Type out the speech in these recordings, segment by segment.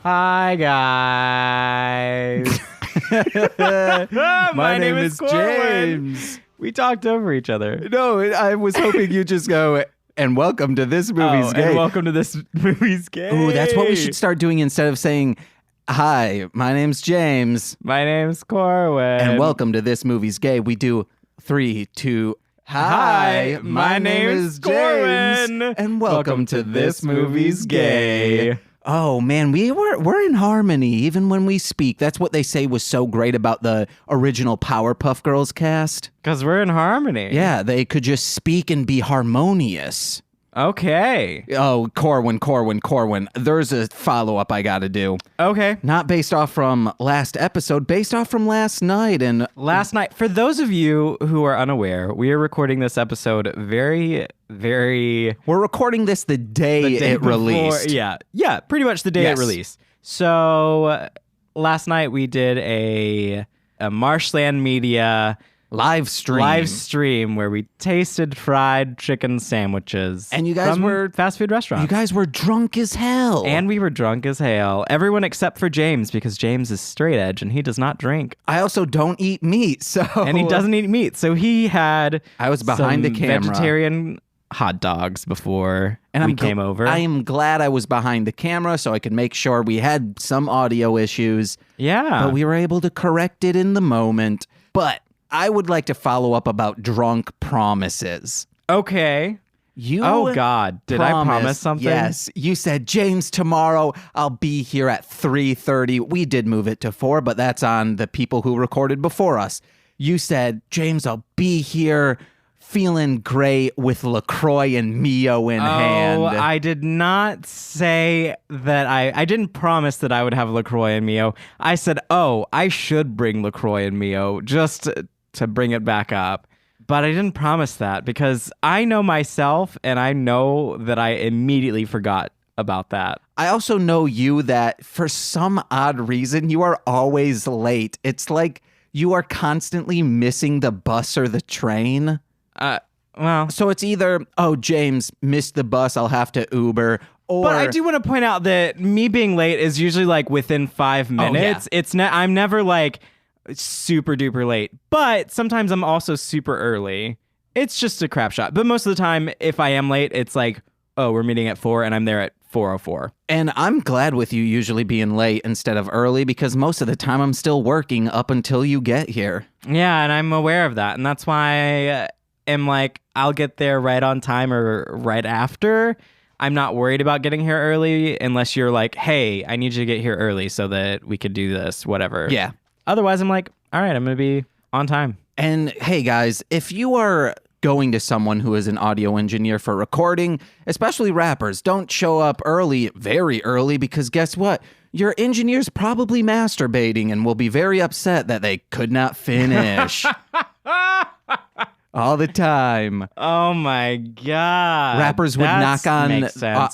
Hi, guys. My name is James. We talked over each other. No, I was hoping you'd just go, and welcome to this movie's gay. And welcome to this movie's gay. Ooh, that's what we should start doing instead of saying, hi, my name's James. My name's Corwin. And welcome to this movie's gay. We do 3, 2, hi, my name is Corwin. James. And welcome to this movie's gay. Oh, man, we're in harmony even when we speak. That's what they say was so great about the original Powerpuff Girls cast. Because we're in harmony. Yeah, they could just speak and be harmonious. Okay. Oh, Corwin. There's a follow-up I gotta do. Okay. Not based off from last episode, based off from last night. And last night, for those of you who are unaware, we are recording this episode very... We're recording this the day it released. Yeah, pretty much the day it released. So last night we did a Marshland Media live stream where we tasted fried chicken sandwiches. And you guys were fast food restaurants. You guys were drunk as hell. And we were drunk as hell. Everyone except for James, because James is straight edge and he does not drink. I also don't eat meat, and he doesn't eat meat. So he had I was behind the camera. Vegetarian hot dogs before we came over. I am glad I was behind the camera so I could make sure we had some audio issues. Yeah. But we were able to correct it in the moment. But I would like to follow up about drunk promises. Okay. Oh, God. Did I promise something? Yes. You said, James, tomorrow I'll be here at 3:30. We did move it to 4, but that's on the people who recorded before us. You said, James, I'll be here feeling great with LaCroix and Mio in hand. Oh, I did not say that I didn't promise that I would have LaCroix and Mio. I said, I should bring LaCroix and Mio just to bring it back up. But I didn't promise that because I know myself and I know that I immediately forgot about that. I also know you that for some odd reason, you are always late. It's like you are constantly missing the bus or the train. Well, so it's either, James missed the bus, I'll have to Uber, or... But I do want to point out that me being late is usually like within 5 minutes. Yeah. I'm never like super duper late, but sometimes I'm also super early. It's just a crap shot. But most of the time, if I am late, it's like, we're meeting at 4 and I'm there at 4:04. And I'm glad with you usually being late instead of early because most of the time I'm still working up until you get here. Yeah, and I'm aware of that. And that's why am like, I'll get there right on time or right after. I'm not worried about getting here early unless you're like, hey, I need you to get here early so that we could do this, whatever. Yeah. Otherwise, I'm like, all right, I'm going to be on time. And hey, guys, if you are going to someone who is an audio engineer for recording, especially rappers, don't show up early, very early, because guess what? Your engineer's probably masturbating and will be very upset that they could not finish. All the time. Oh my God. Rappers would knock on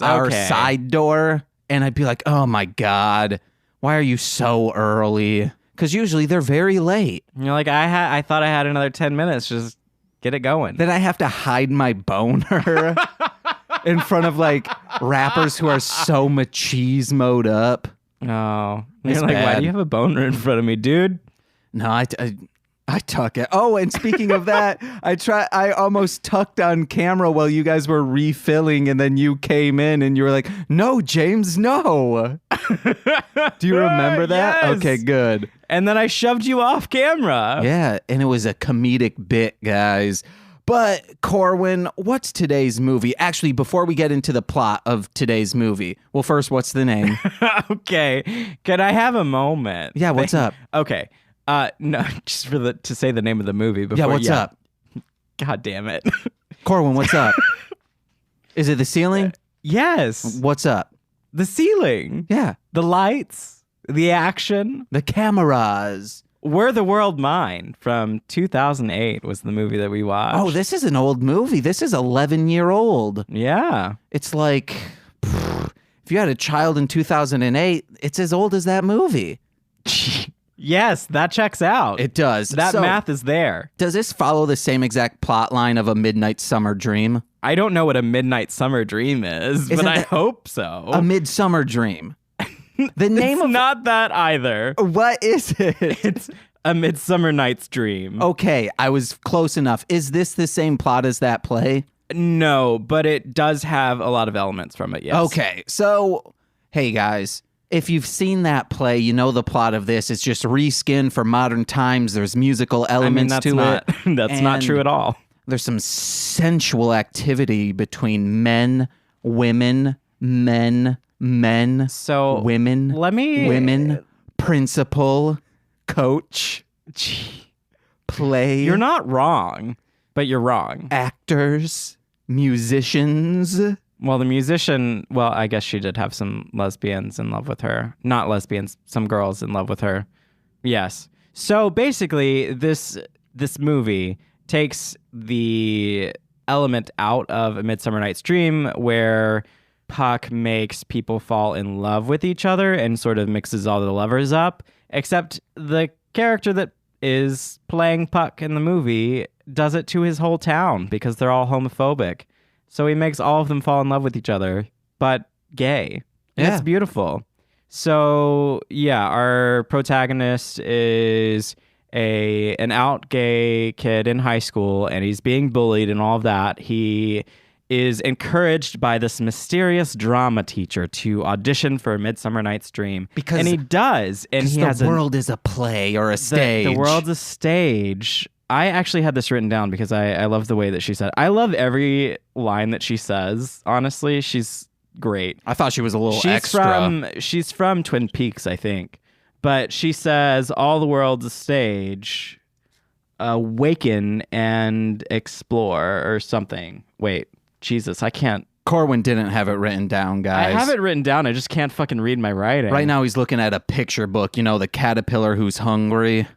our side door and I'd be like, oh my God, why are you so early? Because usually they're very late. And you're like, I thought I had another 10 minutes. Just get it going. Then I have to hide my boner in front of like rappers who are so machismoed up. Oh. It's You're like, bad. why do you have a boner in front of me, dude? No, I tuck it. Oh, and speaking of that, I almost tucked on camera while you guys were refilling, and then you came in and you were like, no, James, no. Do you remember that? Yes. Okay, good. And then I shoved you off camera. Yeah, and it was a comedic bit, guys. But, Corwin, what's today's movie? Actually, before we get into the plot of today's movie, well, first, what's the name? Okay. Can I have a moment? Yeah, what's up? Okay. No, just to say the name of the movie before. Yeah, what's up? God damn it. Corwin, what's up? Is it the ceiling? Yes. What's up? The ceiling. Yeah. The lights. The action. The cameras. Were the World Mine from 2008 was the movie that we watched. Oh, this is an old movie. This is 11-year-old. Yeah. It's like, if you had a child in 2008, it's as old as that movie. Yes, that checks out. It does. That math is there. Does this follow the same exact plot line of A Midnight Summer Dream? I don't know what A Midnight Summer Dream is, but I hope so. A Midsummer Dream. The name It's of not that either. what is it? It's A Midsummer Night's Dream. Okay, I was close enough. Is this the same plot as that play? No, but it does have a lot of elements from it, yes. Okay, so, hey guys, if you've seen that play, you know the plot of this. It's just reskinned for modern times. There's musical elements that's to not, it. That's not true at all. There's some sensual activity between men, women, men, So women, let me... women, principal, coach, play. You're not wrong, but you're wrong. Actors, musicians. Well, the musician, I guess she did have some lesbians in love with her. Not lesbians, some girls in love with her. Yes. So basically, this movie takes the element out of A Midsummer Night's Dream where Puck makes people fall in love with each other and sort of mixes all the lovers up, except the character that is playing Puck in the movie does it to his whole town because they're all homophobic. So he makes all of them fall in love with each other, but gay. And Yeah. It's beautiful. So, yeah, our protagonist is an out gay kid in high school, and he's being bullied and all of that. He is encouraged by this mysterious drama teacher to audition for A Midsummer Night's Dream. Because- and he does. And he has the world is a play or a stage. the world's a stage. I actually had this written down because I love the way that she said. I love every line that she says. Honestly, she's great. I thought she was a little extra. She's from Twin Peaks, I think. But she says, all the world's a stage. Awaken and explore or something. Wait, Jesus, I can't. Corwin didn't have it written down, guys. I have it written down. I just can't fucking read my writing. Right now he's looking at a picture book, the caterpillar who's hungry.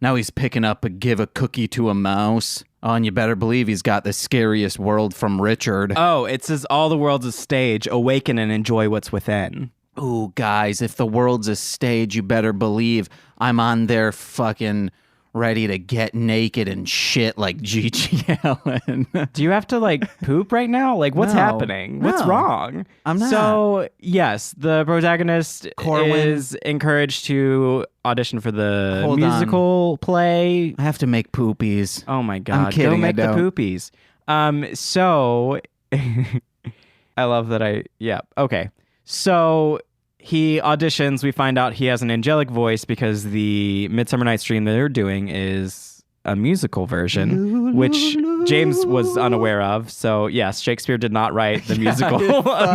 Now he's picking up Give a Cookie to a Mouse. Oh, and you better believe he's got the scariest world from Richard. Oh, it says all the world's a stage. Awaken and enjoy what's within. Ooh, guys, if the world's a stage, you better believe I'm on there fucking ready to get naked and shit like Gigi Allen. Do you have to poop right now? What's No. happening? What's No. wrong? I'm not. So, yes, the protagonist Corwin. is encouraged to audition for the Hold musical play. I have to make poopies. Oh my God. kidding, Go I make the don't. poopies. So I love that okay. So he auditions. We find out he has an angelic voice because the Midsummer Night's Dream that they're doing is a musical version, which James was unaware of. So yes, Shakespeare did not write the musical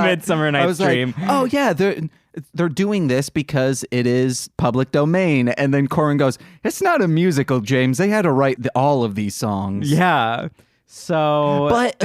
Midsummer Night's Dream. Oh yeah, they're doing this because it is public domain. And then Corin goes, "It's not a musical, James. They had to write all of these songs." Yeah. So But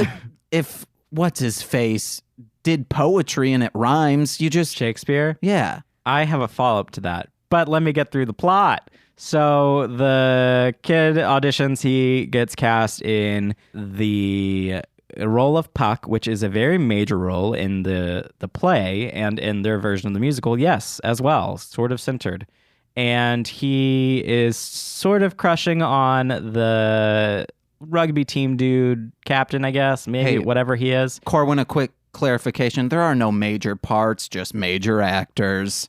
if what's his face did poetry and it rhymes, you just Shakespeare, yeah. I have a follow-up to that, but let me get through the plot. So the kid auditions, he gets cast in the role of Puck, which is a very major role in the play and in their version of the musical, yes, as well, sort of centered. And he is sort of crushing on the rugby team dude, captain, I guess, maybe, Hey. whatever he is. Corwin, a quick clarification. There are no major parts, just major actors.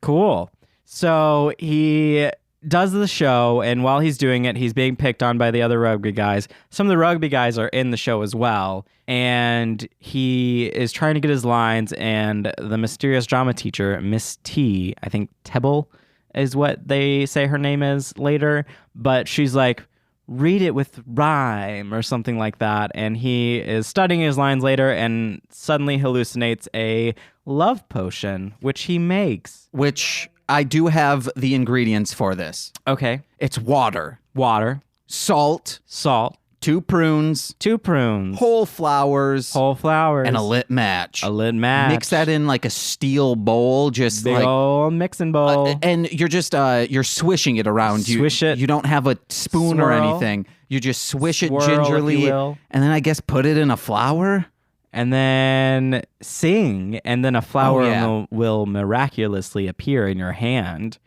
Cool. So he does the show, and while he's doing it, he's being picked on by the other rugby guys. Some of the rugby guys are in the show as well, and he is trying to get his lines, and the mysterious drama teacher, Miss T, I think Tebble is what they say her name is later, but she's like, read it with rhyme or something like that. And he is studying his lines later and suddenly hallucinates a love potion, which he makes. Which I do have the ingredients for this. Okay. It's water, Water, salt, salt, 2 prunes, 2 prunes, whole flowers, whole flowers, and a lit match. a lit match. Mix that in like a steel bowl, just Big like old mixing bowl. and you're just you're swishing it around. Swish it. You don't have a spoon or Swirl. anything. You just swish it Swirl, if you gingerly, will. and then I guess put it in a flower. And then sing, and then a flower Oh, yeah. will miraculously appear in your hand,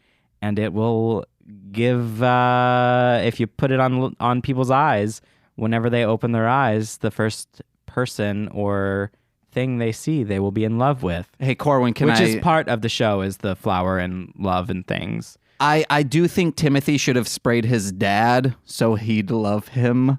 and it will give, if you put it on people's eyes, whenever they open their eyes, the first person or thing they see, they will be in love with. Hey, Corwin, Which is part of the show, is the flower and love and things. I do think Timothy should have sprayed his dad so he'd love him.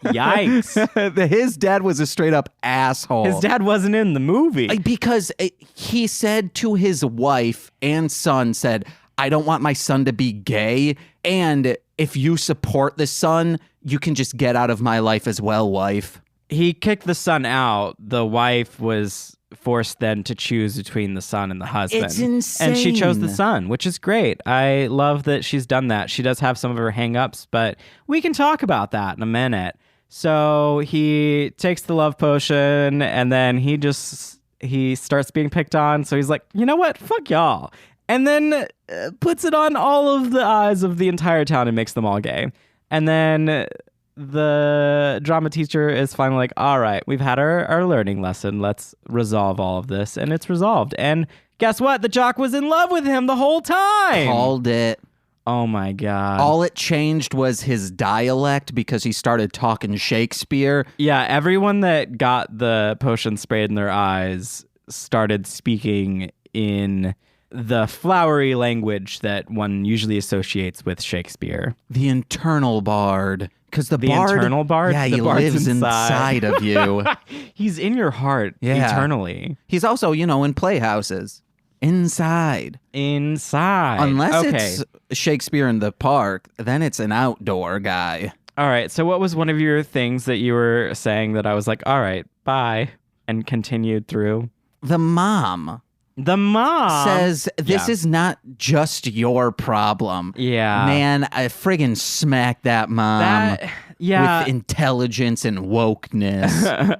Yikes. His dad was a straight up asshole. His dad wasn't in the movie. Because he said to his wife and son, said, I don't want my son to be gay. And if you support the son, you can just get out of my life as well, wife. He kicked the son out. The wife was forced then to choose between the son and the husband. It's insane. And she chose the son, which is great. I love that she's done that. She does have some of her hang-ups, but we can talk about that in a minute. So he takes the love potion, and then he starts being picked on. So he's like, you know what? Fuck y'all. And then puts it on all of the eyes of the entire town and makes them all gay. And then the drama teacher is finally like, all right, we've had our learning lesson. Let's resolve all of this. And it's resolved. And guess what? The jock was in love with him the whole time. Called it. Oh, my God. All it changed was his dialect because he started talking Shakespeare. Yeah, everyone that got the potion sprayed in their eyes started speaking in the flowery language that one usually associates with Shakespeare. The internal bard. Because the internal bard? Yeah, The he bard's lives inside of you. He's in your heart eternally. He's also, in playhouses. Inside. Unless it's Shakespeare in the park, then it's an outdoor guy. All right, so what was one of your things that you were saying that I was like, all right, bye, and continued through? The mom. Says, this is not just your problem. Yeah. Man, I friggin' smack that mom with intelligence and wokeness.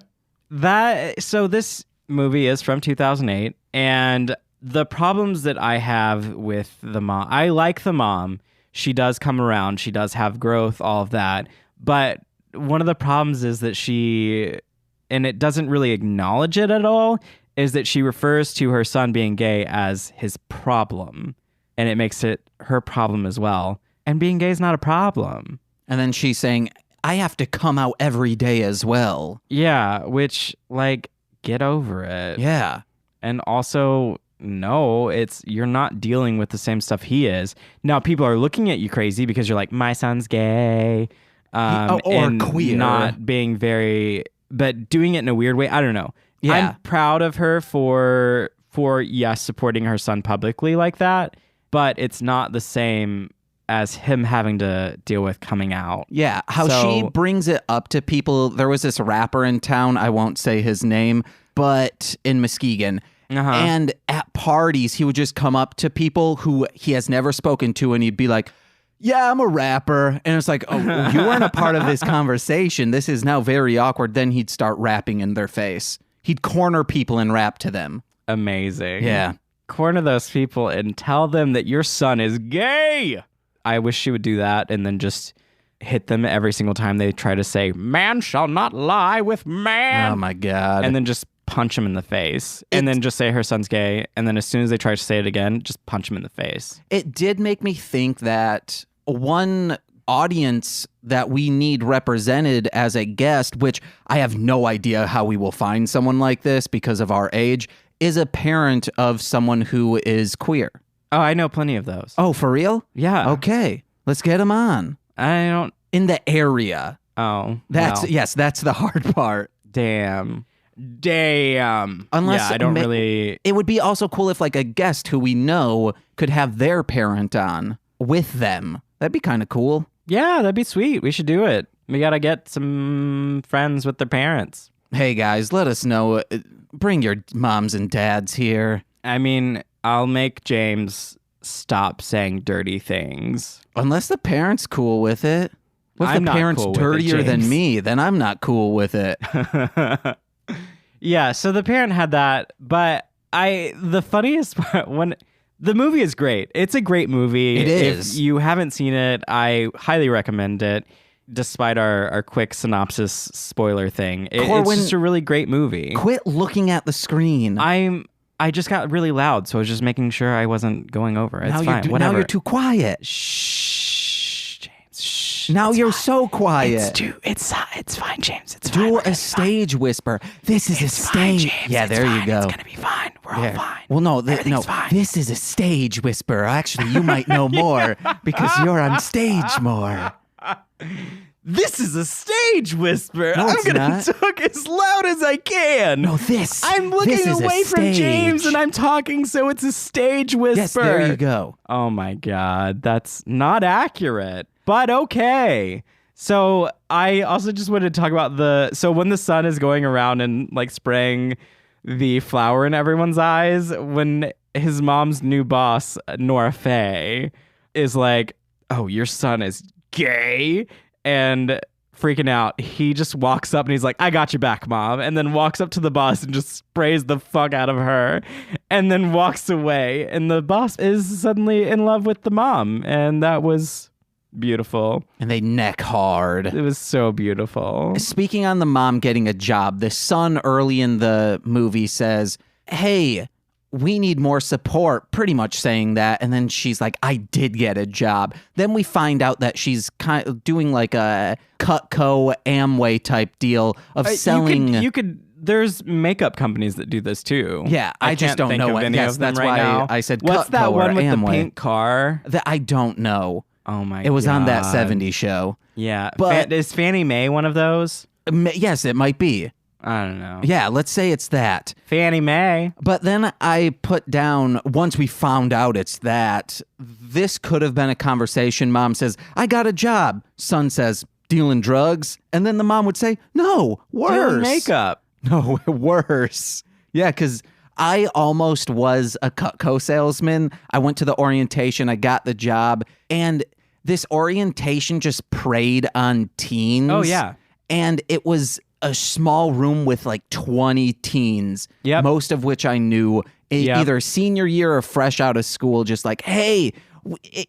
So this movie is from 2008, and the problems that I have with the mom, I like the mom. She does come around. She does have growth, all of that. But one of the problems is that and it doesn't really acknowledge it at all, is that she refers to her son being gay as his problem. And it makes it her problem as well. And being gay is not a problem. And then she's saying, I have to come out every day as well. Yeah, which, get over it. Yeah. And also, no, you're not dealing with the same stuff he is. Now, people are looking at you crazy because you're like, my son's gay. Or and queer. Not being but doing it in a weird way. I don't know. Yeah. I'm proud of her for yes, supporting her son publicly like that, but it's not the same as him having to deal with coming out. Yeah, how she brings it up to people. There was this rapper in town, I won't say his name, but in Muskegon. And at parties, he would just come up to people who he has never spoken to, and he'd be like, yeah, I'm a rapper. And it's like, oh, you weren't a part of this conversation. This is now very awkward. Then he'd start rapping in their face. He'd corner people and rap to them. Amazing. Yeah. Corner those people and tell them that your son is gay. I wish she would do that and then just hit them every single time they try to say, man shall not lie with man. Oh, my God. And then just punch him in the face. And then just say her son's gay. And then as soon as they try to say it again, just punch him in the face. It did make me think that one audience that we need represented as a guest, which I have no idea how we will find someone like this because of our age, is a parent of someone who is queer. Oh, I know plenty of those. Oh, for real? Yeah. Okay. Let's get them on. I don't... In the area. Oh. Yes, that's the hard part. Damn. Unless I don't really... It would be also cool if a guest who we know could have their parent on with them. That'd be kind of cool. Yeah, that'd be sweet. We should do it. We gotta get some friends with their parents. Hey guys, let us know. Bring your moms and dads here. I mean, I'll make James stop saying dirty things. Unless the parent's cool with it. What if the parent's dirtier than me? Then I'm not cool with it. Yeah, so the parent had that, but the funniest part, when the movie is great. It's a great movie. It is. If you haven't seen it, I highly recommend it, despite our quick synopsis spoiler thing. It's just a really great movie. Quit looking at the screen. I just got really loud, so I was just making sure I wasn't going over. It's fine. Whatever. Now you're too quiet. Shh, James. Shh. Now you're so quiet. It's fine, James. It's Do fine. a stage whisper. This is a stage. James. Yeah, It's there fine. you go. It's gonna be fine. We're all fine. Well, no, Everything's fine. This is a stage whisper. Actually, you might know more because you're on stage more. This is a stage whisper. No, I'm it's gonna not. talk as loud as I can. No, this. I'm this looking is a away from James stage. and I'm talking, so it's a stage whisper. Yes, there you go. Oh my God, that's not accurate, but okay. So I also just wanted to talk about so when the sun is going around and like spraying the flour in everyone's eyes, when his mom's new boss, Nora Faye, is like, oh, your son is gay, and freaking out, he just walks up and he's like, I got your back, Mom, and then walks up to the boss and just sprays the fuck out of her and then walks away, and the boss is suddenly in love with the mom, and that was beautiful. And they neck hard. It was so beautiful. Speaking on the mom getting a job, the son early in the movie says, hey, we need more support, pretty much saying that. And then she's like, I did get a job. Then we find out that she's kind of doing like a Cutco Amway type deal of selling. You could. There's makeup companies that do this too. Yeah, I just can't don't think know of what- any yes, of them that's right why now. I said What's Cutco that one or with Amway. the pink car? That I don't know. Oh my! It was on that God. 70s show. Yeah, But- is Fannie Mae one of those? Yes, it might be. I don't know. Yeah, let's say it's that. Fannie Mae. But then I put down, once we found out it's that, this could have been a conversation. Mom says, I got a job. Son says, dealing drugs. And then the mom would say, no, worse. Doing makeup. No, worse. Yeah, because I almost was a Cutco salesman. I went to the orientation. I got the job. And this orientation just preyed on teens. Oh, yeah. And it was a small room with like 20 teens, Yep. most of which I knew Yep. either senior year or fresh out of school, just like, hey,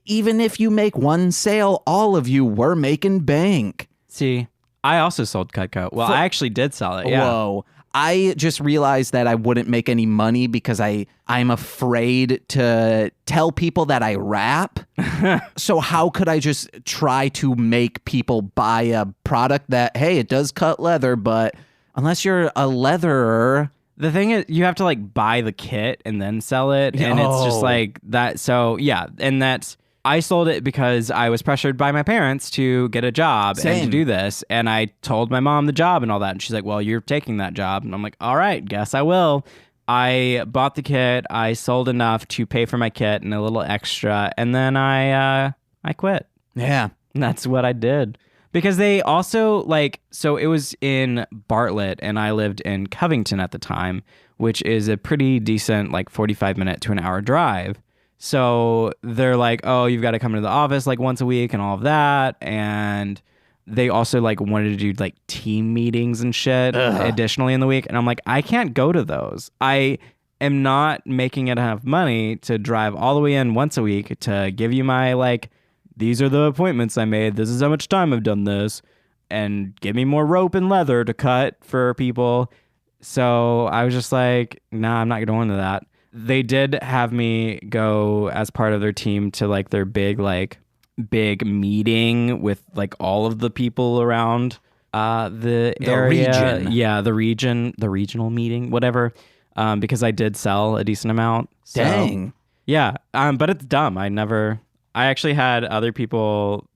even if you make one sale, all of you were making bank. See, I also sold Cutco. Well, I actually did sell it. Yeah. Whoa. I just realized that I wouldn't make any money because I'm afraid to tell people that I rap. So how could I just try to make people buy a product that, hey, it does cut leather, but unless you're a leatherer. The thing is, you have to like buy the kit and then sell it, and it's just Oh. like that. So yeah, and I sold it because I was pressured by my parents to get a job and Same. to do this, and I told my mom the job and all that, and she's like, "Well, you're taking that job," and I'm like, "All right, guess I will." I bought the kit, I sold enough to pay for my kit and a little extra, and then I quit. Yeah. And that's what I did. Because they also so it was in Bartlett and I lived in Covington at the time, which is a pretty decent 45-minute to an hour drive. So they're like, oh, you've got to come into the office once a week and all of that. And they also wanted to do team meetings and shit additionally in the week. And I'm like, I can't go to those. I am not making enough money to drive all the way in once a week to give you my these are the appointments I made. This is how much time I've done this. And give me more rope and leather to cut for people. So I was just like, nah, I'm not going to that. They did have me go as part of their team to their big meeting with all of the people around the area. Region. Yeah, the regional meeting, whatever. Because I did sell a decent amount. So, Dang. yeah, but it's dumb. I actually had other people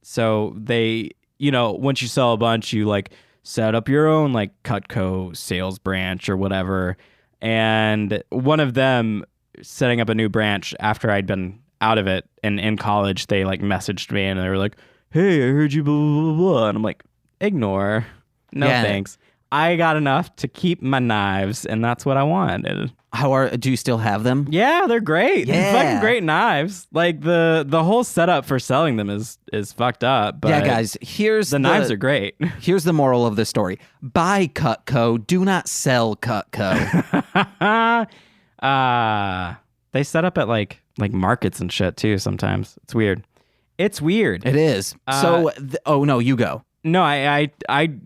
so they, once you sell a bunch, you set up your own Cutco sales branch or whatever. And one of them setting up a new branch after I'd been out of it and in college, they messaged me and they were like, hey, I heard you blah, blah, blah, blah. And I'm like, ignore. No, Yeah. thanks. I got enough to keep my knives and that's what I wanted. Do you still have them? Yeah, they're great. Yeah. Fucking great knives. The whole setup for selling them is fucked up. But Yeah, guys, here's the knives are great. Here's the moral of the story. Buy Cutco, do not sell Cutco. They set up at markets and shit too sometimes. It's weird. It is. So, oh no, you go. No,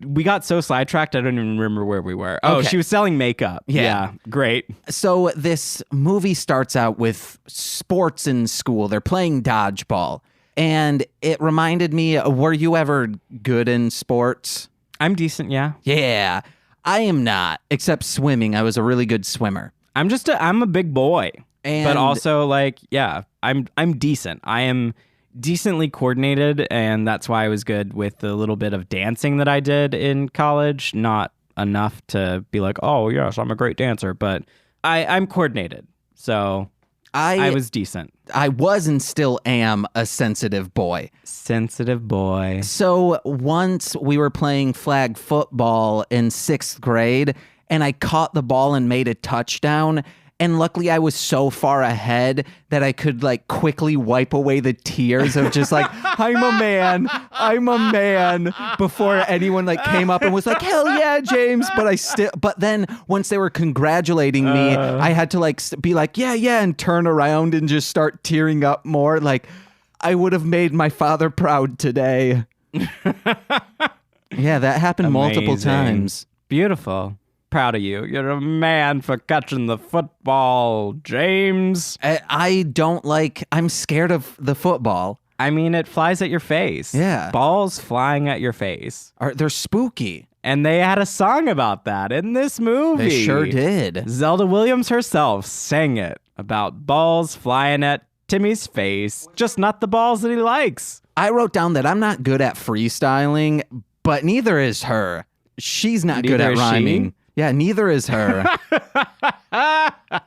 we got so sidetracked I don't even remember where we were. Oh, Okay. she was selling makeup. Yeah. Great. So this movie starts out with sports in school. They're playing dodgeball. And it reminded me, were you ever good in sports? I'm decent, yeah. Yeah, I am not, except swimming. I was a really good swimmer. I'm a big boy. And But also, like, yeah, I'm decent. I am decently coordinated, and that's why I was good with the little bit of dancing that I did in college. Not enough to be like, oh, yes, I'm a great dancer, but I'm coordinated. So I was decent. I was and still am a sensitive boy. Sensitive boy. So once we were playing flag football in 6th grade, and I caught the ball and made a touchdown. And luckily I was so far ahead that I could like quickly wipe away the tears of just like, I'm a man, before anyone like came up and was like, hell yeah, James. But then once they were congratulating me, I had to like be like, yeah, and turn around and just start tearing up more. Like I would have made my father proud today. Yeah, that happened multiple times. Beautiful. Proud of you. You're a man for catching the football, James. I'm scared of the football. I mean, it flies at your face. Yeah. Balls flying at your face. They're spooky. And they had a song about that in this movie. They sure did. Zelda Williams herself sang it about balls flying at Timmy's face, just not the balls that he likes. I wrote down that I'm not good at freestyling, but neither is her. She's not good at rhyming. Yeah, neither is her.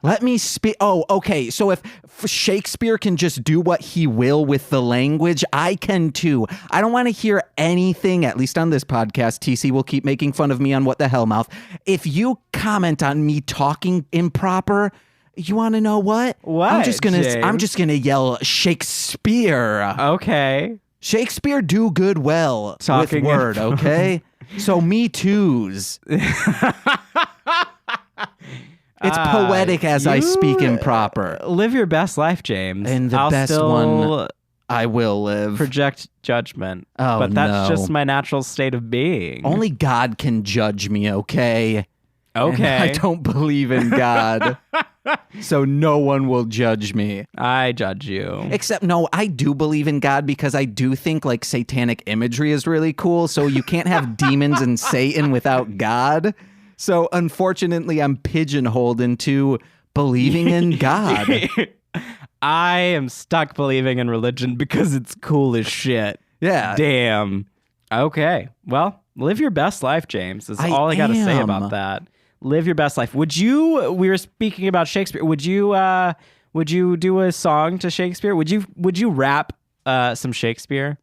Let me speak. Oh, okay. So if Shakespeare can just do what he will with the language, I can too. I don't want to hear anything, at least on this podcast. TC will keep making fun of me on What the Hellmouth. If you comment on me talking improper, you want to know what? What? I'm just gonna yell Shakespeare. Okay. Shakespeare do good well Talking with word, okay? So me too's. It's poetic as I speak improper. Live your best life, James. And the best one I will live. Project judgment. Oh, but that's no. just my natural state of being. Only God can judge me, okay? Okay. And I don't believe in God. So no one will judge me. I judge you. Except, no, I do believe in God because I do think like satanic imagery is really cool. So you can't have demons and Satan without God. So unfortunately, I'm pigeonholed into believing in God. I am stuck believing in religion because it's cool as shit. Yeah. Damn. Okay. Well, live your best life, James. That's all I got to say about that. Live your best life. We were speaking about Shakespeare. Would you do a song to Shakespeare? Would you rap some Shakespeare?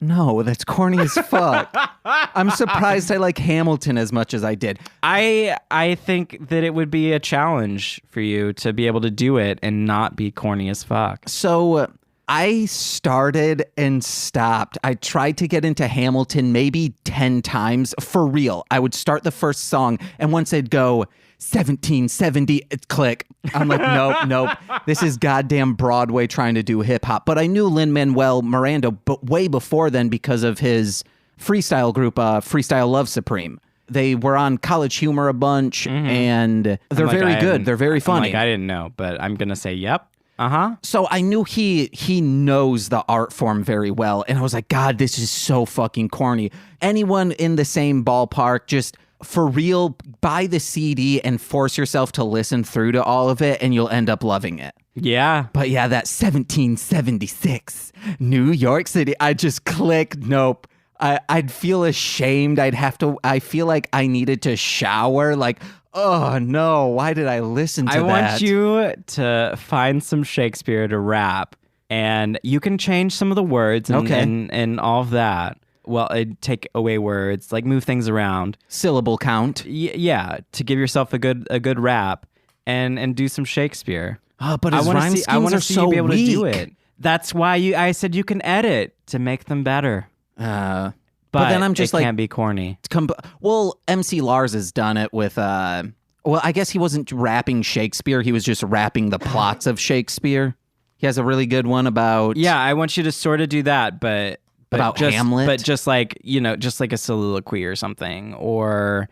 No, that's corny as fuck. I'm surprised I like Hamilton as much as I did. I think that it would be a challenge for you to be able to do it and not be corny as fuck. So I started and stopped. I tried to get into Hamilton maybe 10 times for real. I would start the first song, and once I'd go 1770, click. I'm like, nope. This is goddamn Broadway trying to do hip hop. But I knew Lin-Manuel Miranda, but way before then because of his freestyle group, Freestyle Love Supreme. They were on College Humor a bunch, and they're very good. They're very funny. I didn't know, but I'm gonna say yep. Uh-huh. So I knew he knows the art form very well. And I was like, God, this is so fucking corny. Anyone in the same ballpark, just for real, buy the CD and force yourself to listen through to all of it and you'll end up loving it. Yeah. But yeah, that 1776, New York City, I just click, nope. I'd feel ashamed. I feel like I needed to shower. Like, oh no, why did I listen to that? I want you to find some Shakespeare to rap, and you can change some of the words and all of that. Well, take away words, like move things around. Syllable count. Yeah, to give yourself a good rap and do some Shakespeare. Oh, but his rhyme schemes I want are to see so you be able weak. to do it. That's why I said you can edit to make them better. But But then I'm just it like, can't be corny. Well, MC Lars has done it with, well, I guess he wasn't rapping Shakespeare. He was just rapping the plots of Shakespeare. He has a really good one about... Yeah, I want you to sort of do that, but about just, Hamlet? But just like, just like a soliloquy or something, or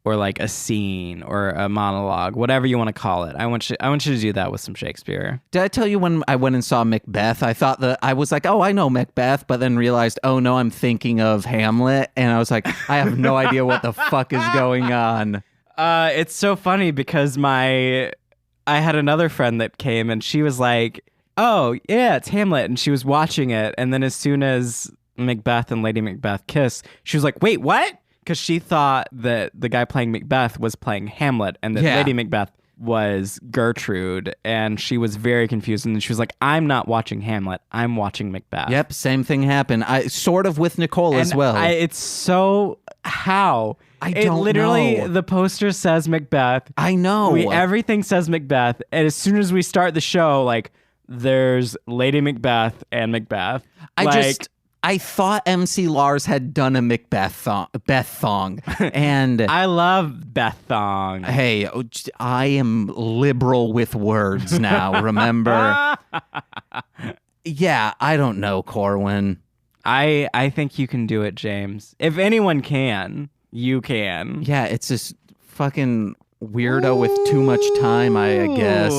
or like a scene or a monologue, whatever you want to call it. I want you to do that with some Shakespeare. Did I tell you when I went and saw Macbeth, I thought that I was like, oh, I know Macbeth, but then realized, oh no, I'm thinking of Hamlet. And I was like, I have no idea what the fuck is going on. It's so funny because I had another friend that came and she was like, oh yeah, it's Hamlet. And she was watching it. And then as soon as Macbeth and Lady Macbeth kiss, she was like, wait, what? Because she thought that the guy playing Macbeth was playing Hamlet and that Lady Macbeth was Gertrude. And she was very confused. And she was like, I'm not watching Hamlet. I'm watching Macbeth. Yep, same thing happened. I sort of with Nicole as well. It's so... How? I don't literally, know. the poster says Macbeth. I know. Everything says Macbeth. And as soon as we start the show, like, there's Lady Macbeth and Macbeth. I thought MC Lars had done a Macbeth thong, and I love Beth Thong. Hey, I am liberal with words now, remember? Yeah, I don't know, Corwin. I think you can do it, James. If anyone can, you can. Yeah, it's this fucking weirdo with too much time, I guess.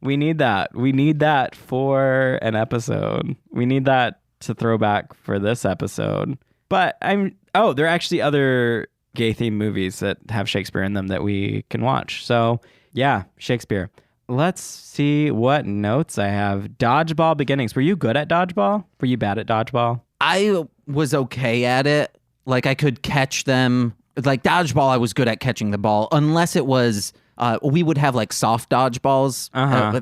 We need that. We need that for an episode. We need that to throw back for this episode. But there are actually other gay themed movies that have Shakespeare in them that we can watch. So yeah, Shakespeare. Let's see what notes I have. Dodgeball beginnings. Were you good at dodgeball? Were you bad at dodgeball? I was okay at it. Like I could catch them. Like dodgeball, I was good at catching the ball, unless it was... we would have like soft dodgeballs.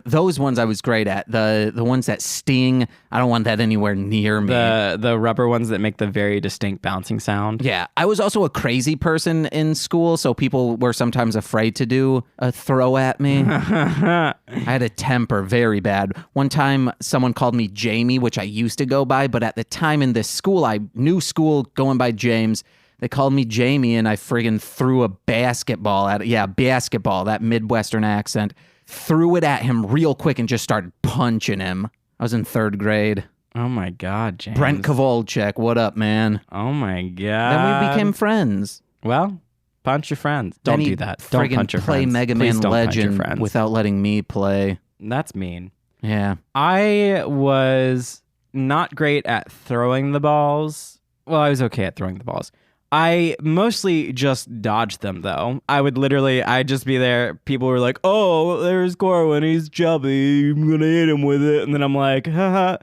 Those ones I was great at. The ones that sting, I don't want that anywhere near me. The rubber ones that make the very distinct bouncing sound. Yeah. I was also a crazy person in school, so people were sometimes afraid to do a throw at me. I had a temper very bad. One time someone called me Jamie, which I used to go by, but at the time in this school, I knew school going by James. They called me Jamie, and I friggin' threw a basketball at it. Yeah, basketball, that Midwestern accent. Threw it at him real quick and just started punching him. I was in 3rd grade. Oh, my God, James. Brent Kowalczyk, what up, man? Oh, my God. Then we became friends. Well, punch your friends. Don't do that. Don't punch your friends. Play Mega Man Legend without letting me play. That's mean. Yeah. I was not great at throwing the balls. Well, I was okay at throwing the balls. I mostly just dodged them, though. I'd just be there. People were like, oh, there's Corwin. He's chubby. I'm going to hit him with it. And then I'm like, haha,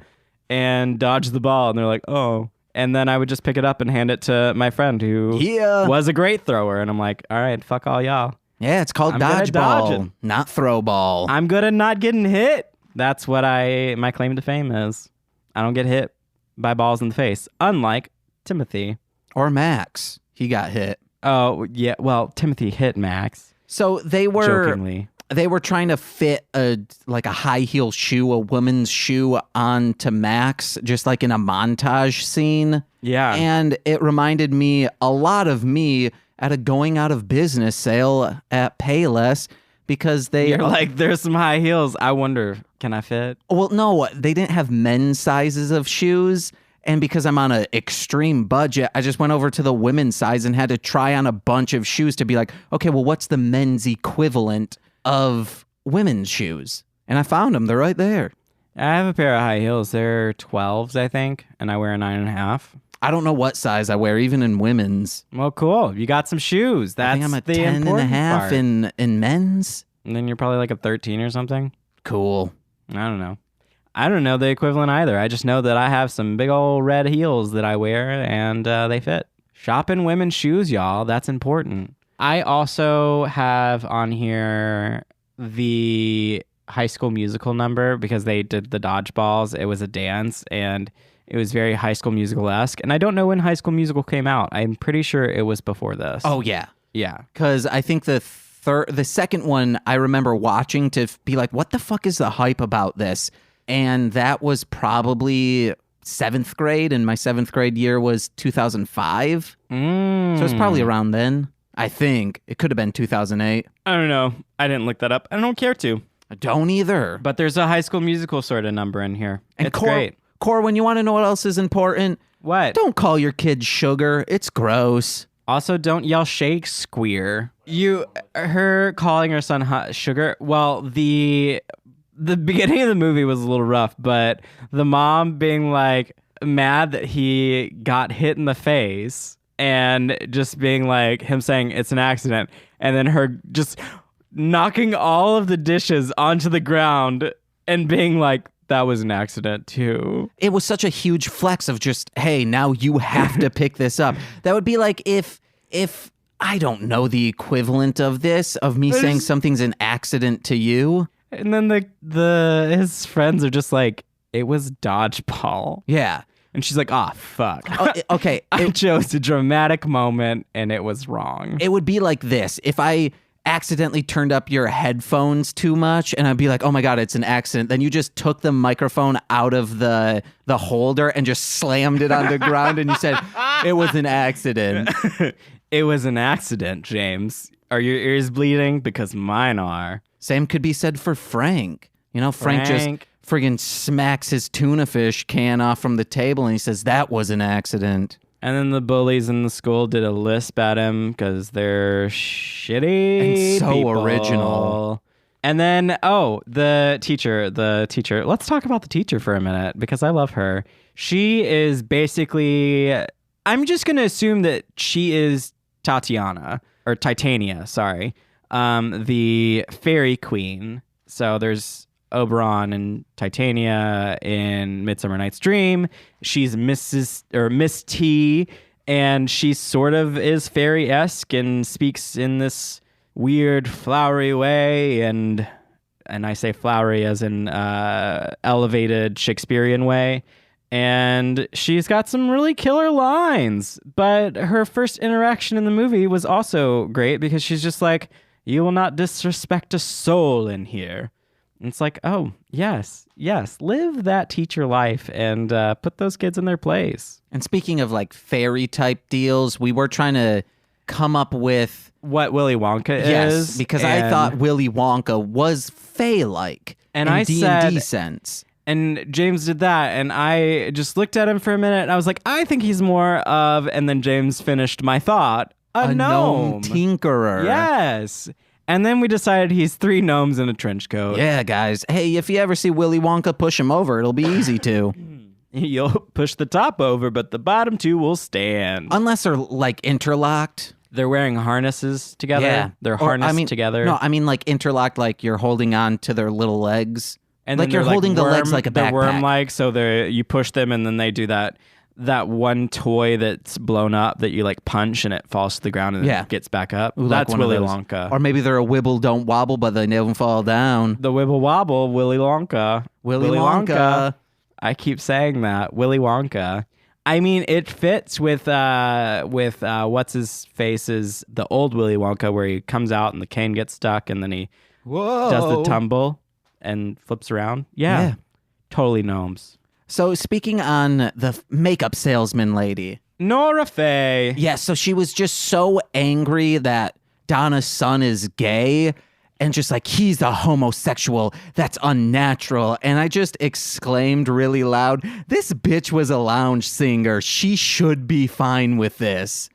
and dodge the ball. And they're like, oh. And then I would just pick it up and hand it to my friend who was a great thrower. And I'm like, all right, fuck all y'all. Yeah, it's called dodgeball, not throw ball. I'm good at not getting hit. That's what my claim to fame is. I don't get hit by balls in the face, unlike Timothy. Or Max. He got hit. Oh, yeah. Well, Timothy hit Max. So they were jokingly. They were trying to fit a high heel shoe, a woman's shoe, onto Max, just like in a montage scene. Yeah. And it reminded me a lot of me at a going out of business sale at Payless, because you're like, there's some high heels. I wonder, can I fit? Well, no, they didn't have men's sizes of shoes. And because I'm on an extreme budget, I just went over to the women's size and had to try on a bunch of shoes to be like, okay, well, what's the men's equivalent of women's shoes? And I found them. They're right there. I have a pair of high heels. They're 12s, I think, and I wear a 9.5. I don't know what size I wear, even in women's. Well, cool. You got some shoes. That's I think I'm a 10.5 in men's. And then you're probably like a 13 or something. Cool. I don't know. I don't know the equivalent either. I just know that I have some big old red heels that I wear, and they fit. Shopping women's shoes, y'all. That's important. I also have on here the High School Musical number because they did the dodgeballs. It was a dance, and it was very High School Musical-esque. And I don't know when High School Musical came out. I'm pretty sure it was before this. Oh, yeah. Yeah. Because I think the second one I remember watching to be like, what the fuck is the hype about this? And that was probably 7th grade, and my 7th grade year was 2005. So it was probably around then, I think. It could have been 2008. I don't know. I didn't look that up. I don't care to. I don't either. But there's a High School Musical sort of number in here. And it's great. Corwin, you want to know what else is important? What? Don't call your kid sugar. It's gross. Also, don't yell Shakespeare. Her calling her son sugar. Well, the beginning of the movie was a little rough, but the mom being like mad that he got hit in the face and just being like him saying it's an accident, and then her just knocking all of the dishes onto the ground and being like, that was an accident too. It was such a huge flex of just, hey, now you have to pick this up. That would be like if I don't know the equivalent of this, of me saying something's an accident to you. And then his friends are just like, it was dodgeball. Yeah. And she's like, fuck. Okay. I chose a dramatic moment and it was wrong. It would be like this. If I accidentally turned up your headphones too much and I'd be like, oh my God, it's an accident. Then you just took the microphone out of the holder and just slammed it on the ground and you said, it was an accident. It was an accident, James. Are your ears bleeding? Because mine are. Same could be said for Frank. You know, Frank just friggin' smacks his tuna fish can off from the table and he says, that was an accident. And then the bullies in the school did a lisp at him because they're shitty and so people. Original. And then, the teacher. Let's talk about the teacher for a minute because I love her. She is basically, I'm just going to assume that she is Titania, sorry. The fairy queen. So there's Oberon and Titania in Midsummer Night's Dream. She's Miss T, and she sort of is fairy-esque and speaks in this weird flowery way, and I say flowery as in elevated Shakespearean way. And she's got some really killer lines, but her first interaction in the movie was also great because she's just like, you will not disrespect a soul in here. And it's like, oh, yes, live that teacher life and put those kids in their place. And speaking of like fairy type deals, we were trying to come up with what Willy Wonka is. Yes, because I thought Willy Wonka was fae-like and in I D&D said, sense. And James did that, and I just looked at him for a minute, and I was like, I think he's more of, and then James finished my thought, a gnome. Tinkerer. Yes. And then we decided he's 3 gnomes in a trench coat. Yeah, guys. Hey, if you ever see Willy Wonka, push him over. It'll be easy to. You'll push the top over, but the bottom 2 will stand. Unless they're like interlocked. They're wearing harnesses together. Yeah. They're harnessed together. No, I mean like interlocked, like you're holding on to their little legs. And like you're holding the legs like a backpack. They're worm-like, so you push them and then they do that one toy that's blown up that you like punch and it falls to the ground and it gets back up. Ooh, that's like Willy Wonka. Or maybe they're a wibble don't wobble, but they never fall down. The wibble wobble, Willy Wonka. Willy Wonka. I keep saying that. Willy Wonka. I mean, it fits with what's his face's the old Willy Wonka where he comes out and the cane gets stuck and then he does the tumble and flips around. Yeah. Totally gnomes. So speaking on the makeup salesman lady. Nora Faye. Yeah, so she was just so angry that Donna's son is gay and just like, he's a homosexual. That's unnatural. And I just exclaimed really loud, this bitch was a lounge singer. She should be fine with this.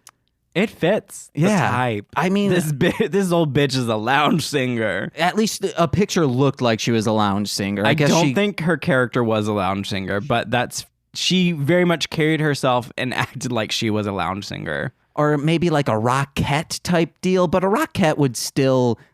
It fits the type. I mean, this old bitch is a lounge singer. At least a picture looked like she was a lounge singer. I don't think her character was a lounge singer, but she very much carried herself and acted like she was a lounge singer. Or maybe like a Rockette type deal, but a Rockette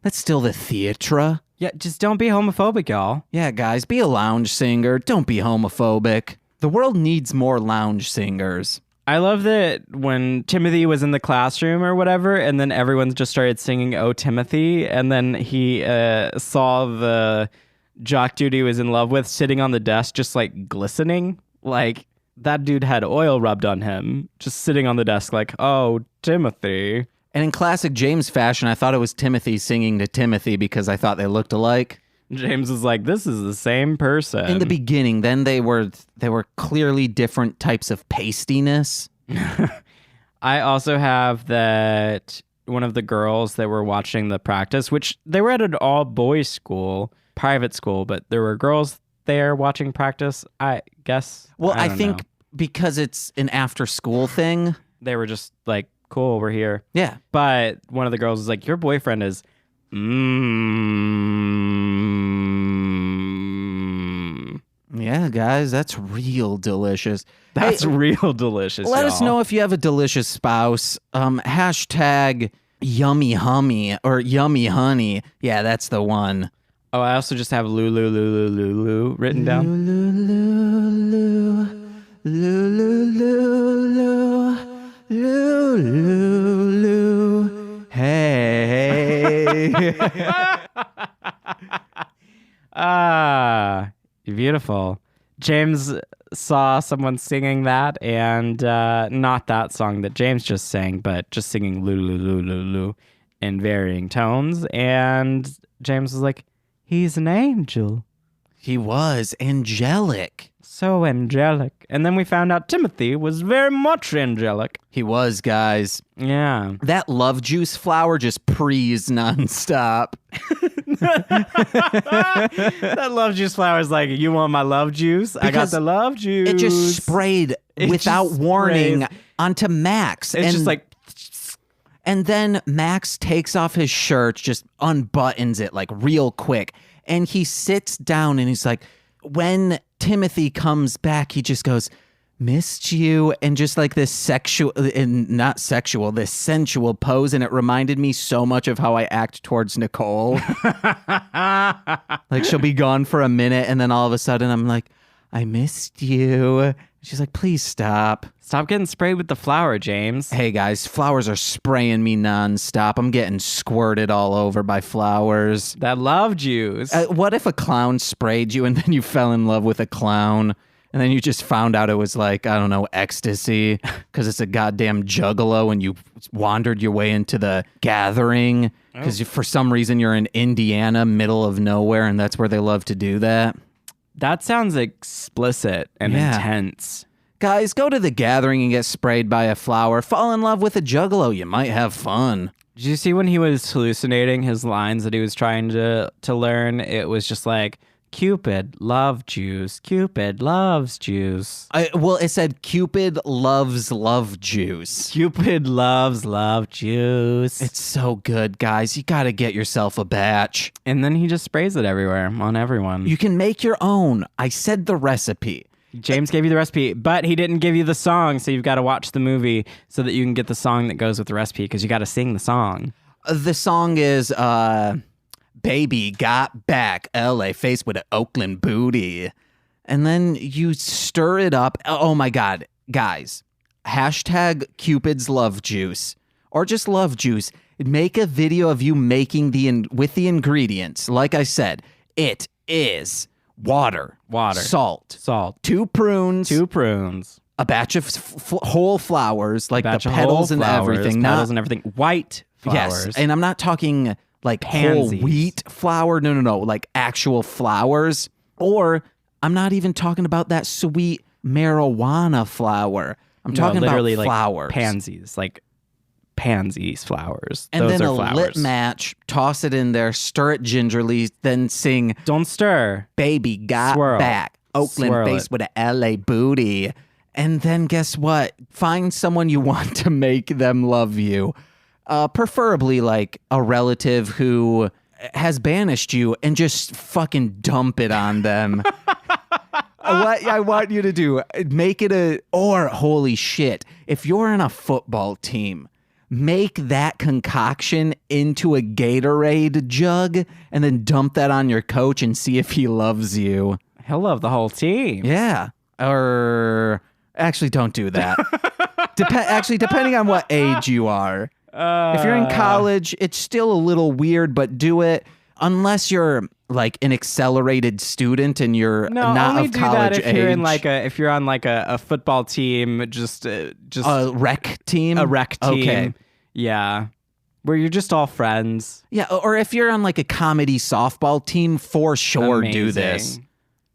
that's still the theatre. Yeah, just don't be homophobic, y'all. Yeah, guys, be a lounge singer. Don't be homophobic. The world needs more lounge singers. I love that when Timothy was in the classroom or whatever, and then everyone just started singing "Oh Timothy," and then he saw the jock dude he was in love with sitting on the desk, just like glistening, like that dude had oil rubbed on him, just sitting on the desk, like, "Oh Timothy." And in classic James fashion, I thought it was Timothy singing to Timothy because I thought they looked alike. James was like, this is the same person. In the beginning, then they were clearly different types of pastiness. I also have that one of the girls that were watching the practice, which they were at an all-boys school, private school, but there were girls there watching practice, I guess. Well, I think because it's an after-school thing. They were just like cool, we're here. Yeah. But one of the girls was like, your boyfriend is Yeah, guys, that's real delicious. That's real delicious. Let us know if you have a delicious spouse. Hashtag yummy hummy or yummy honey. Yeah, that's the one. Oh, I also just have Lulu written down. Lulu. Hey. Beautiful. James saw someone singing that, and not that song that James just sang, but just singing Lulu in varying tones. And James was like, he's an angel. He was angelic. So angelic. And then we found out Timothy was very much angelic. He was, guys. Yeah. That love juice flower just prees nonstop. That love juice flower is like, you want my love juice? I got the love juice. It just sprayed without warning onto Max. It's just like... And then Max takes off his shirt, just unbuttons it like real quick. And he sits down and he's like, when Timothy comes back, he just goes, missed you. And just like this sensual pose. And it reminded me so much of how I act towards Nicole. Like she'll be gone for a minute. And then all of a sudden I'm like, I missed you. She's like, please stop. Stop getting sprayed with the flower, James. Hey, guys, flowers are spraying me nonstop. I'm getting squirted all over by flowers. That love juice. What if a clown sprayed you and then you fell in love with a clown? And then you just found out it was like, I don't know, ecstasy because it's a goddamn juggalo and you wandered your way into the gathering because for some reason you're in Indiana, middle of nowhere, and that's where they love to do that. That sounds explicit and intense. Guys, go to the gathering and get sprayed by a flower. Fall in love with a juggalo. You might have fun. Did you see when he was hallucinating his lines that he was trying to learn? It was just like, Cupid, love juice. Cupid loves juice. Well, it said Cupid loves love juice. Cupid loves love juice. It's so good, guys. You got to get yourself a batch. And then he just sprays it everywhere on everyone. You can make your own. I said the recipe. James gave you the recipe, but he didn't give you the song, so you've got to watch the movie so that you can get the song that goes with the recipe, because you got to sing the song. The song is... Baby got back, LA faced with an Oakland booty. And then you stir it up. Oh my God, guys. Hashtag Cupid's love juice or just love juice. Make a video of you making with the ingredients. Like I said, it is water, salt, 2 prunes, a batch of whole flowers, like the petals and everything. White flowers. Yes, and I'm not talking... like pansies. Whole wheat flour. No. Like actual flowers. Or I'm not even talking about that sweet marijuana flower. I'm talking literally about flowers. Like pansies. Like pansies flowers. And Those then are a flowers. lit match, toss it in there, stir it gingerly, then sing Don't stir. Baby got Swirl. back. Oakland Swirl face it. with an LA booty. And then guess what? Find someone you want to make them love you. Preferably like a relative who has banished you and just fucking dump it on them. What I want you to do, make it or holy shit, if you're on a football team, make that concoction into a Gatorade jug and then dump that on your coach and see if he loves you. He'll love the whole team. Yeah. Or actually don't do that. Depending on what age you are. If you're in college, it's still a little weird, but do it unless you're like an accelerated student and you're not only of do college that if age. if you're on like a football team, just a rec team. a rec team. Okay. Yeah, where you're just all friends. Yeah, or if you're on like a comedy softball team, for sure do this. Amazing.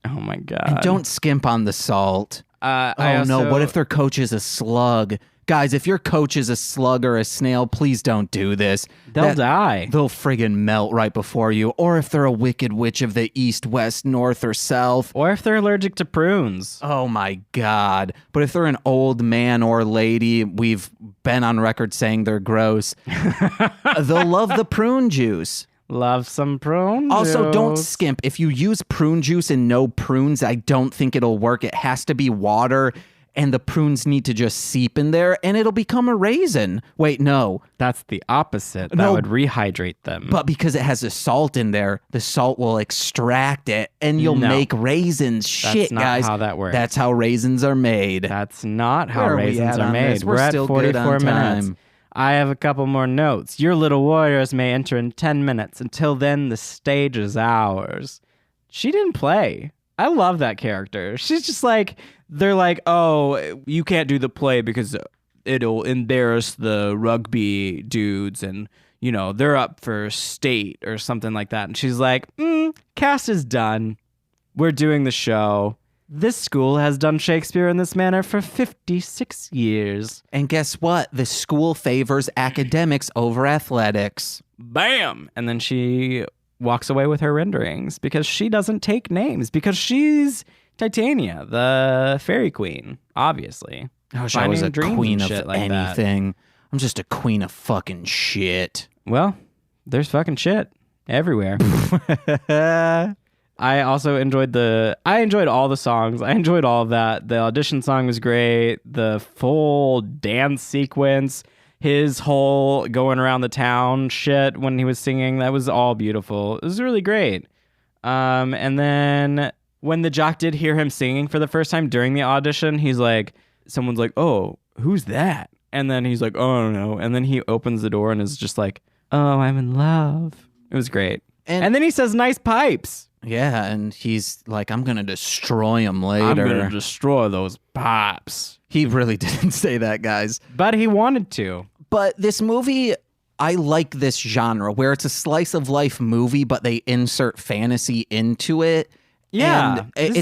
Oh my God! And don't skimp on the salt. I no, what if their coach is a slug? Guys, if your coach is a slug or a snail, please don't do this. They'll die. They'll friggin' melt right before you. Or if they're a wicked witch of the east, west, north, or south. Or if they're allergic to prunes. Oh my God. But if they're an old man or lady, we've been on record saying they're gross. They'll love the prune juice. Love some prune Also, juice. don't skimp. If you use prune juice and no prunes, I don't think it'll work. It has to be water, and the prunes need to just seep in there, and it'll become a raisin. Wait, no. That's the opposite. That No. would rehydrate them. But because it has the salt in there, the salt will extract it, and you'll No. make raisins. That's Shit, not guys. how that works. That's how raisins are made. That's not how Where are we raisins at are on made. this? We're We're at still good 44 on minutes. time. I have a couple more notes. Your little warriors may enter in 10 minutes. Until then, the stage is ours. She didn't play. I love that character. She's just like, they're like, oh, you can't do the play because it'll embarrass the rugby dudes and, you know, they're up for state or something like that. And she's like, cast is done. We're doing the show. This school has done Shakespeare in this manner for 56 years. And guess what? The school favors academics over athletics. Bam! And then she walks away with her renderings because she doesn't take names because she's Titania, the fairy queen, obviously. I wish I was a Finding dreams queen and of shit like that. anything. I'm just a queen of fucking shit. Well, there's fucking shit everywhere. I also enjoyed all the songs. I enjoyed all of that. The audition song was great. The full dance sequence, his whole going around the town shit when he was singing, that was all beautiful. It was really great. And then when the jock did hear him singing for the first time during the audition, he's like, someone's like, oh, who's that? And then he's like, oh, I don't know. And then he opens the door and is just like, oh, I'm in love. It was great. And then he says, nice pipes. Yeah, and he's like, I'm going to destroy him later. I'm going to destroy those pipes. He really didn't say that, guys. But he wanted to. But this movie, I like this genre where it's a slice of life movie, but they insert fantasy into it. Yeah. And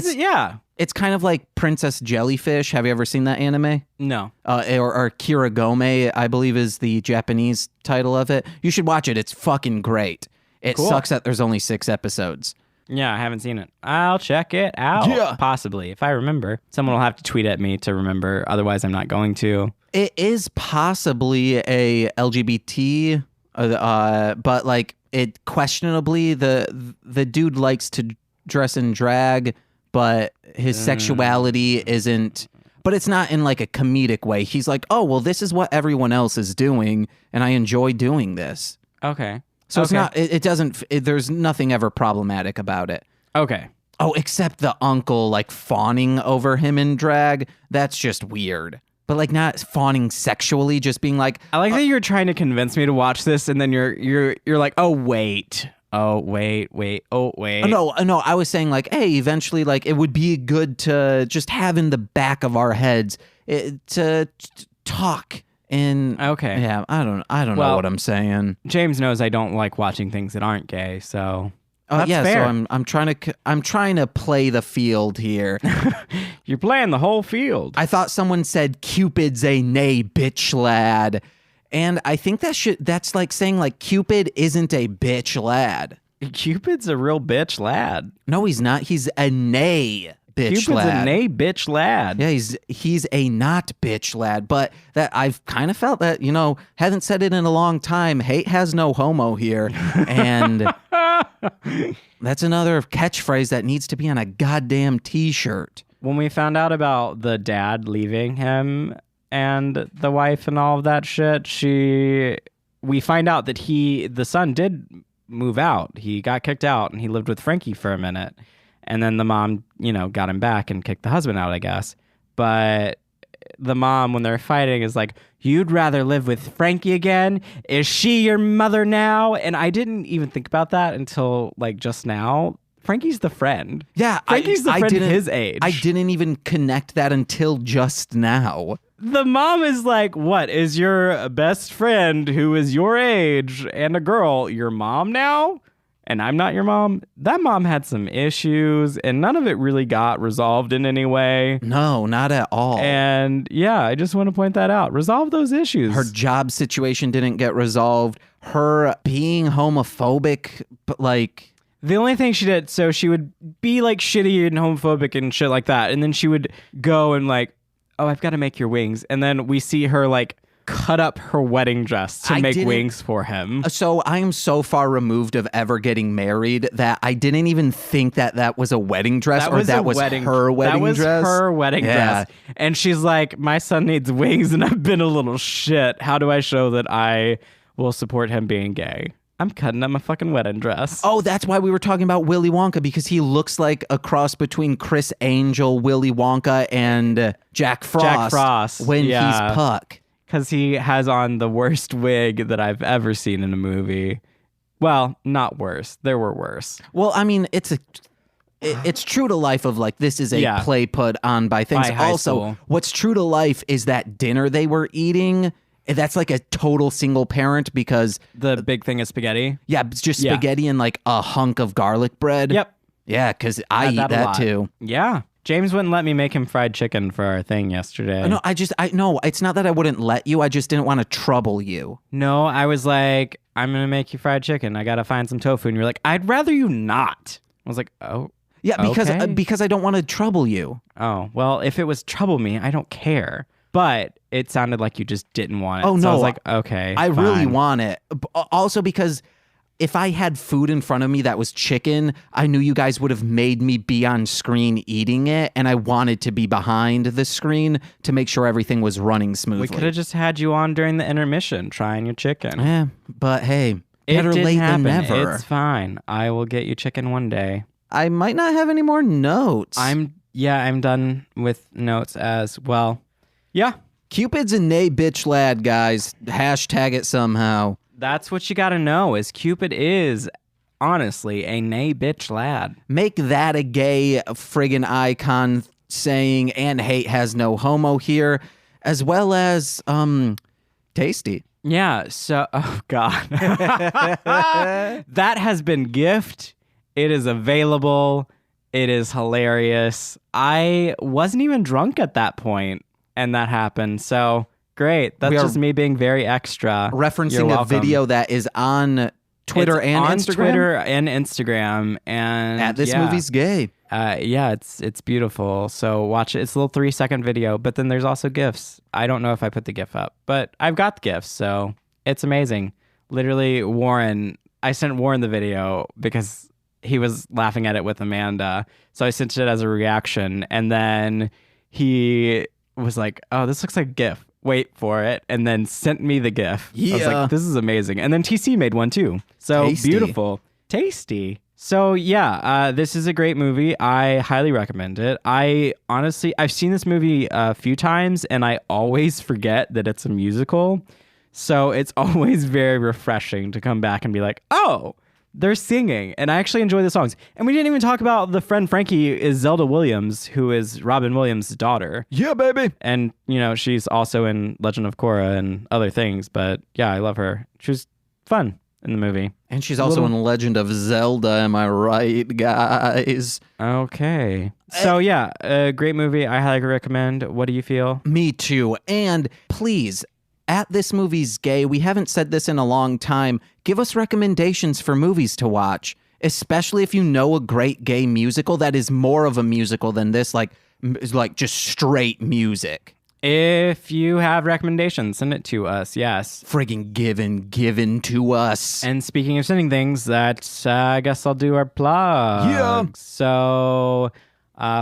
it's kind of like Princess Jellyfish. Have you ever seen that anime? No. Or Kirigome, I believe is the Japanese title of it. You should watch it. It's fucking great. It Cool. sucks that there's only 6 episodes. Yeah, I haven't seen it. I'll check it out. Yeah. Possibly, if I remember. Someone will have to tweet at me to remember. Otherwise, I'm not going to. It is possibly a LGBT, but like it questionably the dude likes to dress in drag, but his sexuality isn't. But it's not in like a comedic way. He's like, oh well, this is what everyone else is doing, and I enjoy doing this. Okay. So it's not. It doesn't. There's nothing ever problematic about it. Okay. Oh, except the uncle like fawning over him in drag. That's just weird. But like not fawning sexually, just being like, I like that you're trying to convince me to watch this, and then you're like, oh wait. Oh wait. Oh wait. no. I was saying like, hey, eventually, like it would be good to just have in the back of our heads to talk. And Okay. yeah, I don't know what I'm saying. James knows I don't like watching things that aren't gay, so that's yeah, fair. so I'm trying to play the field here. You're playing the whole field. I thought someone said Cupid's a nay bitch lad. And I think that's like saying like Cupid isn't a bitch lad. Cupid's a real bitch lad. No, he's not. He's a nay bitch Cupid's lad. a nay bitch lad. Yeah, he's a not bitch lad. But that I've kind of felt that, you know, haven't said it in a long time. Hate has no homo here. And that's another catchphrase that needs to be on a goddamn t-shirt. When we found out about the dad leaving him and the wife and all of that shit, we find out that the son did move out. He got kicked out and he lived with Frankie for a minute. And then the mom, you know, got him back and kicked the husband out, I guess. But the mom, when they're fighting, is like, you'd rather live with Frankie again? Is she your mother now? And I didn't even think about that until like just now. Frankie's the friend. Yeah, Frankie's the friend his age. I didn't even connect that until just now. The mom is like, what, is your best friend who is your age and a girl your mom now? and I'm not your mom, that mom had some issues and none of it really got resolved in any way. No, not at all. And yeah, I just want to point that out. Resolve those issues. Her job situation didn't get resolved. Her being homophobic, but like... The only thing she did, so she would be like shitty and homophobic and shit like that. And then she would go and like, oh, I've got to make your wings. And then we see her like cut up her wedding dress to make wings for him. So I am so far removed of ever getting married that I didn't even think that was a wedding dress her wedding dress. That was her wedding dress. And she's like, my son needs wings and I've been a little shit. How do I show that I will support him being gay? I'm cutting up my fucking wedding dress. Oh, that's why we were talking about Willy Wonka, because he looks like a cross between Chris Angel, Willy Wonka, and Jack Frost. When he's Puck. Because he has on the worst wig that I've ever seen in a movie. Well, not worse. There were worse. Well, I mean, it's true to life of like, this is a play put on by things. By high also, school. What's true to life is that dinner they were eating... That's like a total single parent because... The big thing is spaghetti? Yeah, it's just spaghetti and like a hunk of garlic bread. Yep. Yeah, because I eat that too. Yeah. James wouldn't let me make him fried chicken for our thing yesterday. No, it's not that I wouldn't let you. I just didn't want to trouble you. No, I was like, I'm going to make you fried chicken. I got to find some tofu. And you're like, I'd rather you not. I was like, oh. Yeah, because I don't want to trouble you. Oh, well, if it was trouble me, I don't care. But it sounded like you just didn't want it. Oh, no. So I was like, okay, I fine. really want it. Also because if I had food in front of me that was chicken, I knew you guys would have made me be on screen eating it, and I wanted to be behind the screen to make sure everything was running smoothly. We could have just had you on during the intermission trying your chicken. Yeah, but hey, better late than never. It's fine. I will get you chicken one day. I might not have any more notes. I'm done with notes as well. Yeah. Cupid's a nay bitch lad, guys. Hashtag it somehow. That's what you gotta know, is Cupid is, honestly, a nay bitch lad. Make that a gay friggin' icon saying, and hate has no homo here, as well as, tasty. Yeah, so, oh God. That has been gift. It is available. It is hilarious. I wasn't even drunk at that point. And that happened. So great. That's just me being very extra. Referencing a video that is on Twitter and Instagram. Twitter and Instagram. And at This Movie's Gay. Yeah, it's beautiful. So watch it. It's a little 3-second video, but then there's also GIFs. I don't know if I put the GIF up, but I've got the GIFs. So it's amazing. Literally, I sent Warren the video because he was laughing at it with Amanda. So I sent it as a reaction. And then he was like, oh, this looks like a GIF. Wait for it. And then sent me the GIF. Yeah. I was like, this is amazing. And then TC made one too. So Tasty. Beautiful. Tasty. So yeah, this is a great movie. I highly recommend it. I've seen this movie a few times and I always forget that it's a musical. So it's always very refreshing to come back and be like, oh, they're singing, and I actually enjoy the songs. And we didn't even talk about the friend Frankie is Zelda Williams, who is Robin Williams' daughter. Yeah, baby. And, she's also in Legend of Korra and other things. But yeah, I love her. She was fun in the movie. And she's also in Legend of Zelda, am I right, guys? Okay. So yeah, a great movie. I highly recommend. What do you feel? Me too. And please, at This Movie's Gay, we haven't said this in a long time. Give us recommendations for movies to watch, especially if you know a great gay musical that is more of a musical than this, like just straight music. If you have recommendations, send it to us. Yes. Friggin' given to us. And speaking of sending things, I guess I'll do our plug. Yeah. So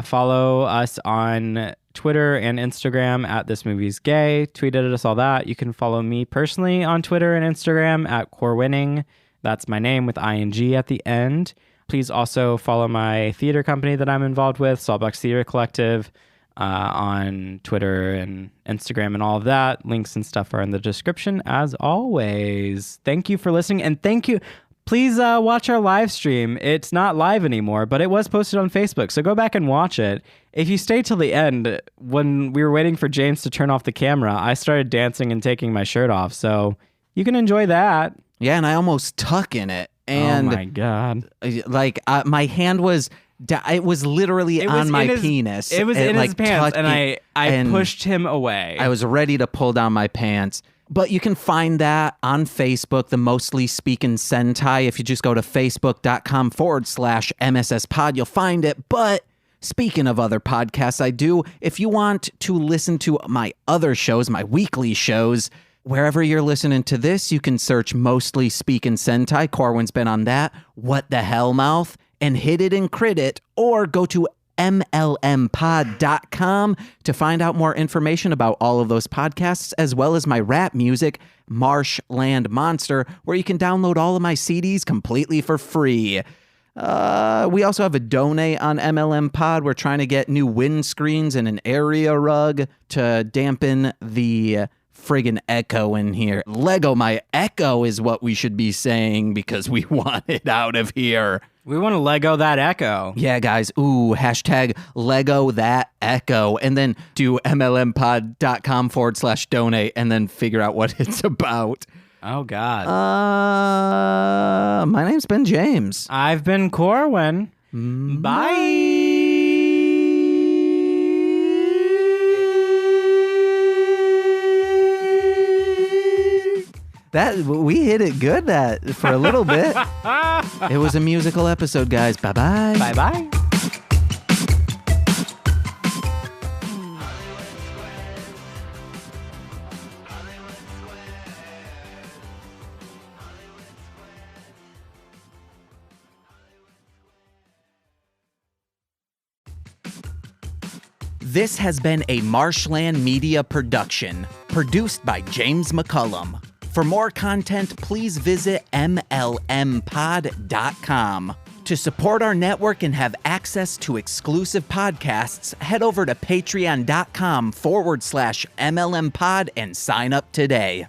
follow us on Twitter and Instagram at This Movie's Gay. Tweet at us, all that. You can follow me personally on Twitter and Instagram at CoreWinning. That's my name with ING at the end. Please also follow my theater company that I'm involved with, Saltbox Theater Collective, on Twitter and Instagram and all of that. Links and stuff are in the description as always. Thank you for listening, and thank you. Please watch our live stream. It's not live anymore, but it was posted on Facebook, so go back and watch it. If you stay till the end, when we were waiting for James to turn off the camera, I started dancing and taking my shirt off, so you can enjoy that. Yeah, and I almost tuck in it. And oh my God. like my hand was it was literally on my penis. It was in his pants, and I pushed him away. I was ready to pull down my pants. But you can find that on Facebook, the Mostly Speaking Sentai. If you just go to facebook.com/MSS Pod, you'll find it. But speaking of other podcasts if you want to listen to my other shows, my weekly shows, wherever you're listening to this, you can search Mostly Speaking Sentai. Corwin's been on that. What the Hellmouth? And Hit It and Crit It. Or go to MLMpod.com to find out more information about all of those podcasts, as well as my rap music, Marshland Monster, where you can download all of my CDs completely for free. We also have a donate on MLM Pod. We're trying to get new windscreens and an area rug to dampen the friggin' echo in here. Lego my echo is what we should be saying because we want it out of here. We want to Lego that echo. Yeah, guys. Ooh, hashtag Lego that echo. And then do MLMpod.com/donate and then figure out what it's about. Oh, God. My name's Ben James. I've been Corwin. Bye. We hit it good for a little bit. It was a musical episode, guys. Bye-bye. Bye-bye. This has been a Marshland Media production, produced by James McCullum. For more content, please visit MLMpod.com. To support our network and have access to exclusive podcasts, head over to patreon.com/MLMpod and sign up today.